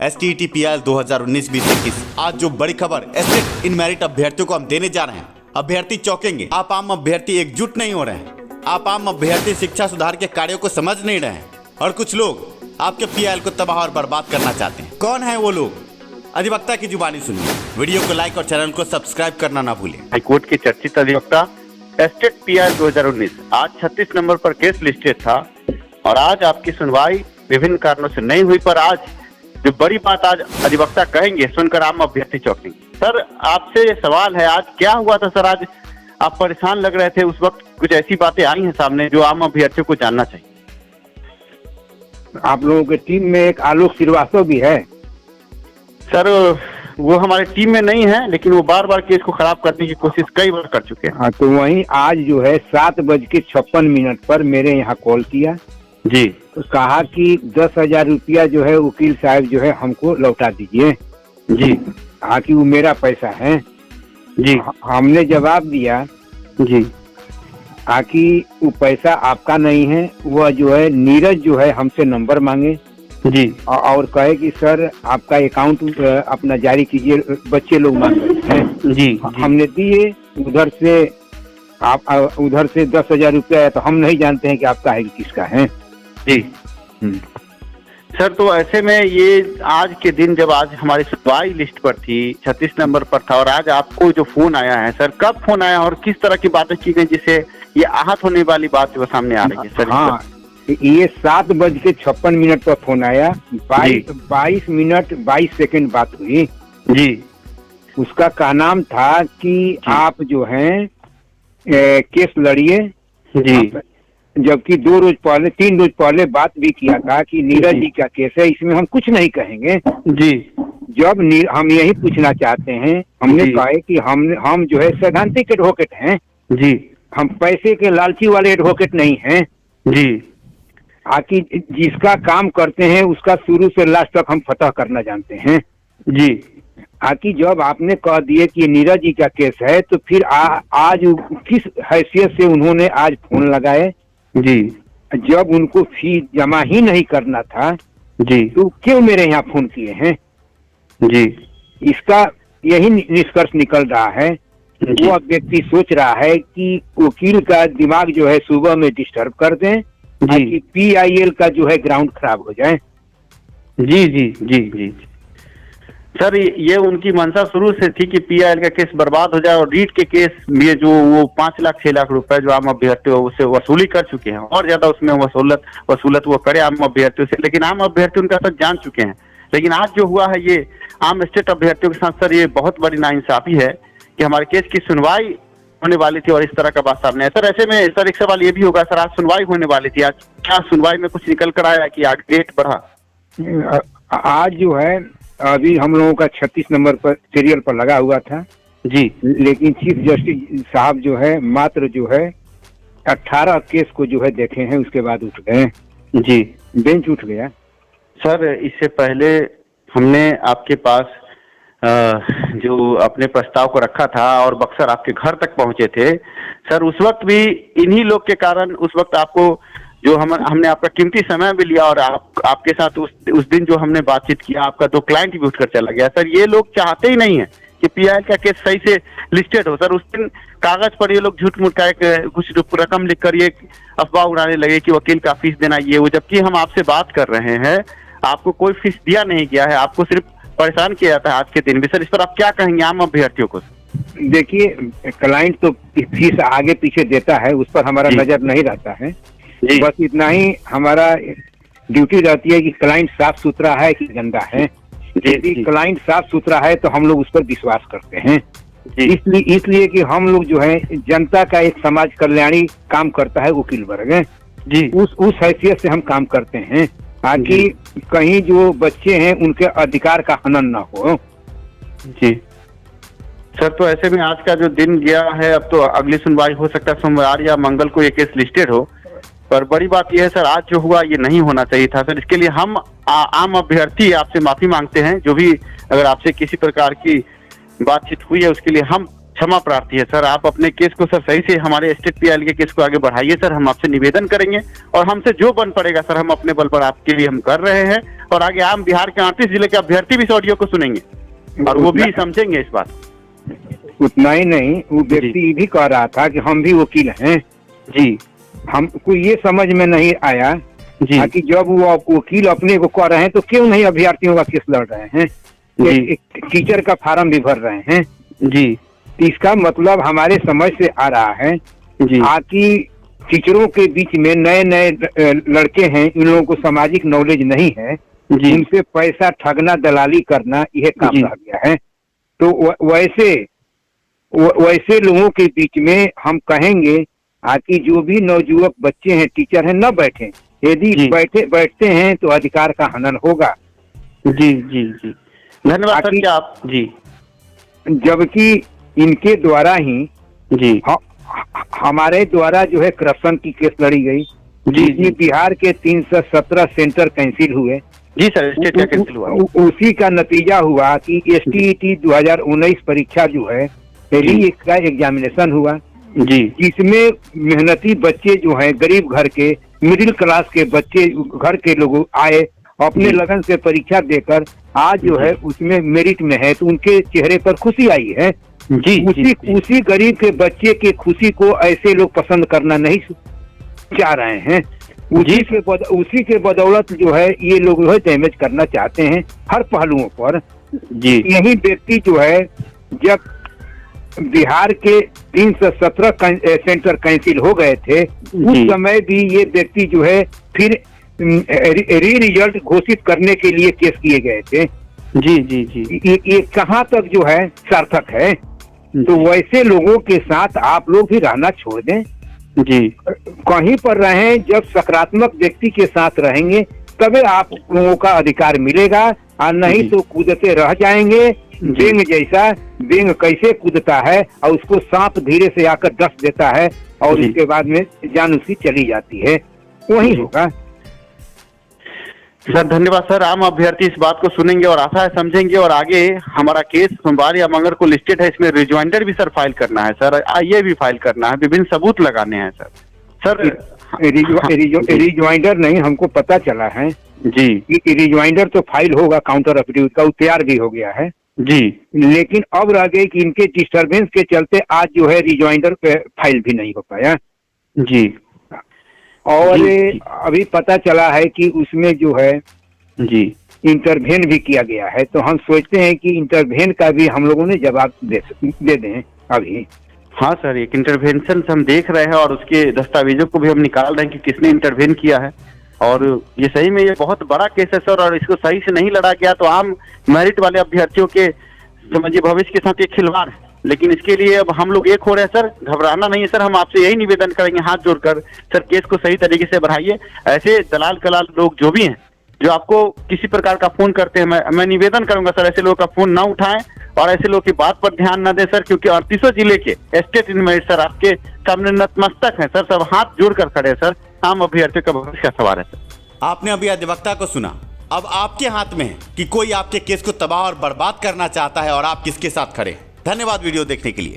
STET-PIL 2019-2021 आज जो बड़ी खबर एस्टेट इन मेरिट अभ्यर्थियों को हम देने जा रहे हैं। अभ्यर्थी चौंकेंगे। आप आम अभ्यर्थी एकजुट नहीं हो रहे हैं। आप आम अभ्यर्थी शिक्षा सुधार के कार्यों को समझ नहीं रहे हैं और कुछ लोग आपके PIL को तबाह और बर्बाद करना चाहते हैं। कौन है वो लोग? अधिवक्ता की जुबानी सुनिए। वीडियो को लाइक और चैनल को सब्सक्राइब करना ना भूलें। हाईकोर्ट के चर्चित अधिवक्ता एस्टेट PIL 2019 आज 36 नंबर पर केस लिस्टेड था और आज आपकी सुनवाई विभिन्न कारणों से नहीं हुई, पर आज जो बड़ी बात आज अधिवक्ता कहेंगे सुनकर आम अभ्यर्थी चौंकेंगे। सर, आपसे ये सवाल है, आज क्या हुआ था सर? आज आप परेशान लग रहे थे, उस वक्त कुछ ऐसी बातें आई हैं सामने जो आम अभ्यर्थियों को जानना चाहिए। आप लोगों की टीम में एक आलोक श्रीवास्तव भी है। सर, वो हमारी टीम में नहीं है, लेकिन वो बार बार केस को खराब करने की कोशिश कई बार कर चुके हैं। हाँ, तो वहीं आज जो है 7:56 पर मेरे यहाँ कॉल किया जी। तो कहा कि 10,000 रुपया जो है वकील साहब जो है हमको लौटा दीजिए जी। कि वो मेरा पैसा है जी। हमने जवाब दिया जी कि वो पैसा आपका नहीं है, वह जो है नीरज जो है हमसे नंबर मांगे जी और कहे कि सर आपका अकाउंट अपना जारी कीजिए, बच्चे लोग मांग रहे हैं। जी। हमने दिए, उधर से 10,000 रुपया है, तो हम नहीं जानते हैं कि आपका है कि किसका है। जी। सर, तो ऐसे में ये आज के दिन जब आज हमारी सुनवाई लिस्ट पर थी, 36 नंबर पर था, और आज आपको जो फोन आया है सर, कब फोन आया और किस तरह की बातें की गई जिससे ये आहत होने वाली बात जो सामने आ रही है सर? हाँ, ये 7:56 पर फोन आया। 22 मिनट 22 सेकंड बात हुई जी। उसका का नाम था कि आप जो है केस लड़िए जी, जबकि 3 रोज पहले बात भी किया था कि नीरज जी का केस है, इसमें हम कुछ नहीं कहेंगे जी। जब हम यही पूछना चाहते हैं, हमने कहा कि हम जो है सैद्धांतिक एडवोकेट हैं जी, हम पैसे के लालची वाले एडवोकेट नहीं हैं जी। कि जिसका काम करते हैं उसका शुरू से लास्ट तक हम फतह करना जानते हैं जी। कि जब आपने कह दिए कि नीरज जी का केस है, तो फिर आज किस हैसियत से उन्होंने आज फोन लगाए जी? जब उनको फीस जमा ही नहीं करना था जी, तो क्यों मेरे यहाँ फोन किए हैं जी? इसका यही निष्कर्ष निकल रहा है। वो व्यक्ति सोच रहा है कि वकील का दिमाग जो है सुबह में डिस्टर्ब कर दें कि PIL का जो है ग्राउंड खराब हो जाए। जी जी जी जी सर, ये उनकी मंशा शुरू से थी कि PIL का केस बर्बाद हो जाए और रीट के केस में जो वो 5 लाख 6 लाख रुपए जो आम अभ्यर्थी उसे वसूली कर चुके हैं, और ज्यादा उसमें वसूलत वो करे आम अभ्यर्थियों से, लेकिन आम अभ्यर्थी उनका सब जान चुके हैं। लेकिन आज जो हुआ है ये आम स्टेट अभ्यर्थियों के साथ सर, ये बहुत बड़ी नाइंसाफी है कि हमारे केस की सुनवाई होने वाली थी और इस तरह का बात सामने है। सर, ऐसे में सर एक सवाल ये भी होगा सर, आज सुनवाई होने वाली थी, आज क्या सुनवाई में कुछ निकल कर आया कि आज डेट बढ़ा? आज जो है अभी हम लोगों का 36 नंबर पर सीरियल पर लगा हुआ था जी, लेकिन चीफ जस्टिस साहब जो है मात्र जो है 18 केस को जो है देखे हैं, उसके बाद उठ गए जी, बेंच उठ गया। सर, इससे पहले हमने आपके पास जो अपने प्रस्ताव को रखा था और बक्सर आपके घर तक पहुंचे थे सर, उस वक्त भी इन्हीं लोग के कारण उस वक्त आपको जो हमने आपका कीमती समय भी लिया और आपके साथ उस दिन जो हमने बातचीत किया, आपका तो क्लाइंट भी उठकर चला गया। सर, ये लोग चाहते ही नहीं है कि PIL का केस सही से लिस्टेड हो। सर, उस दिन कागज पर ये लोग झूठ मूठ का कुछ रकम लिखकर ये अफवाह उड़ाने लगे कि वकील का फीस देना ये वो, जबकि हम आपसे बात कर रहे हैं, आपको कोई फीस दिया नहीं गया है, आपको सिर्फ परेशान किया जाता है आज के दिन भी। सर, इस पर आप क्या कहेंगे आम अभ्यर्थियों को? देखिए, क्लाइंट तो फीस आगे पीछे देता है, उस पर हमारा नजर नहीं रहता है। बस इतना ही हमारा ड्यूटी रहती है कि क्लाइंट साफ सुथरा है कि गंदा है। यदि क्लाइंट साफ सुथरा है तो हम लोग उस पर विश्वास करते हैं। इसलिए कि हम लोग जो है जनता का एक समाज कल्याणी काम करता है वकील वर्ग है जी, उस हैसियत से हम काम करते हैं ताकि कहीं जो बच्चे हैं उनके अधिकार का हनन ना हो जी। सर, तो ऐसे में आज का जो दिन गया है, अब तो अगली सुनवाई हो सकता है सोमवार या मंगल को ये केस लिस्टेड हो, पर बड़ी बात यह है सर, आज जो हुआ ये नहीं होना चाहिए था। सर, इसके लिए हम आम अभ्यर्थी आपसे माफी मांगते हैं। जो भी अगर आपसे किसी प्रकार की बातचीत हुई है उसके लिए हम क्षमा प्रार्थी है। सर, आप अपने केस को सर सही से हमारे स्टेट PIL के केस को आगे बढ़ाइए सर, हम आपसे निवेदन करेंगे और हमसे जो बन पड़ेगा सर हम अपने बल पर आपके लिए हम कर रहे हैं। और आगे आम बिहार के 38 जिले के अभ्यर्थी भी इस ऑडियो को सुनेंगे और वो भी समझेंगे इस बात। उतना ही नहीं, वो व्यक्ति ये भी कह रहा था कि हम भी वकील हैं जी। हमको ये समझ में नहीं आया जी कि जब वो वकील अपने को कह रहे हैं तो क्यों नहीं अभ्यर्थियों का केस लड़ रहे हैं, एक टीचर का फार्म भी भर रहे हैं जी। इसका मतलब हमारे समझ से आ रहा है जी कि टीचरों के बीच में नए नए लड़के हैं, इन लोगों को सामाजिक नॉलेज नहीं है, जी उनसे पैसा ठगना दलाली करना यह काम रह गया है। तो वैसे लोगों के बीच में हम कहेंगे कि जो भी नवयुवक बच्चे हैं, टीचर हैं, न बैठे। यदि बैठते हैं तो अधिकार का हनन होगा। जी जी जी, धन्यवाद सर। क्या आप जी, जबकि इनके द्वारा ही जी हमारे द्वारा जो है करप्शन की केस लड़ी गई जी। बिहार के 317 सेंटर कैंसिल हुए जी सर, स्टेट का कैंसिल हुआ। उसी का नतीजा हुआ कि STET 2019 परीक्षा जो है पहली का एग्जामिनेशन हुआ जी, जिसमें मेहनती बच्चे जो हैं, गरीब घर के, मिडिल क्लास के बच्चे घर के लोग आए, अपने लगन से परीक्षा देकर आज जो है उसमें मेरिट में है, तो उनके चेहरे पर खुशी आई है जी। उसी गरीब के बच्चे के खुशी को ऐसे लोग पसंद करना नहीं चाह रहे हैं। उसी के बदौलत जो है ये लोग जो है डैमेज करना चाहते हैं हर पहलुओं पर जी। यही व्यक्ति जो है जब बिहार के 317 सेंटर कैंसिल हो गए थे, उस समय भी ये व्यक्ति जो है फिर रिजल्ट घोषित करने के लिए केस किए गए थे जी जी जी। ये कहाँ तक जो है सार्थक है? तो वैसे लोगों के साथ आप लोग भी रहना छोड़ दें जी। कहीं पर रहें, जब सकारात्मक व्यक्ति के साथ रहेंगे तभी आप लोगों का अधिकार मिलेगा, और नहीं तो कूदते रह जाएंगे। बेंग जैसा, बेंग कैसे कूदता है और उसको सांप धीरे से आकर डस देता है और उसके बाद में जान उसकी चली जाती है, वही होगा। सर धन्यवाद सर। आम अभ्यर्थी इस बात को सुनेंगे और आशा है समझेंगे, और आगे हमारा केस सोमवार या मंगल को लिस्टेड है, इसमें रिज्वाइंडर भी सर फाइल करना है सर, आईए भी फाइल करना है, विभिन्न सबूत लगाने हैं सर। रिज्वाइंडर नहीं, हमको पता चला है जी कि रिज्वाइंडर तो फाइल होगा, काउंटर एफिडेविट का तैयार भी हो गया है जी, लेकिन अब रह गए कि इनके डिस्टरबेंस के चलते आज जो है रिज्वाइंडर फाइल भी नहीं हो पाया जी। और जी, अभी पता चला है कि उसमें जो है जी इंटरवेन भी किया गया है, तो हम सोचते हैं कि इंटरवेन का भी हम लोगों ने जवाब दे दें अभी। हाँ सर, एक इंटरवेंशन हम देख रहे हैं और उसके दस्तावेजों को भी हम निकाल रहे हैं कि किसने इंटरवेन किया है, और ये सही में ये बहुत बड़ा केस है सर, और इसको सही से नहीं लड़ा गया तो आम मेरिट वाले अभ्यर्थियों के समझिए भविष्य के साथ एक खिलवाड़ है। लेकिन इसके लिए अब हम लोग एक हो रहे हैं सर, घबराना नहीं है सर। हम आपसे यही निवेदन करेंगे हाथ जोड़कर, सर केस को सही तरीके से बढ़ाइए। ऐसे दलाल कलाल लोग जो भी हैं, जो आपको किसी प्रकार का फोन करते हैं, मैं निवेदन करूंगा सर ऐसे लोगों का फोन ना उठाएं और ऐसे लोगों की बात पर ध्यान न दें सर, क्योंकि 38 जिले के स्टेट इन मेरिट सर आपके सामने नतमस्तक है सर, सब हाथ जोड़कर खड़े हैं सर। आम अभ्यर्थियों का भविष्य का सवाल है सर। आपने अभी अधिवक्ता को सुना, अब आपके हाथ में है कि कोई आपके केस को तबाह और बर्बाद करना चाहता है और आप किसके साथ खड़े। धन्यवाद वीडियो देखने के लिए।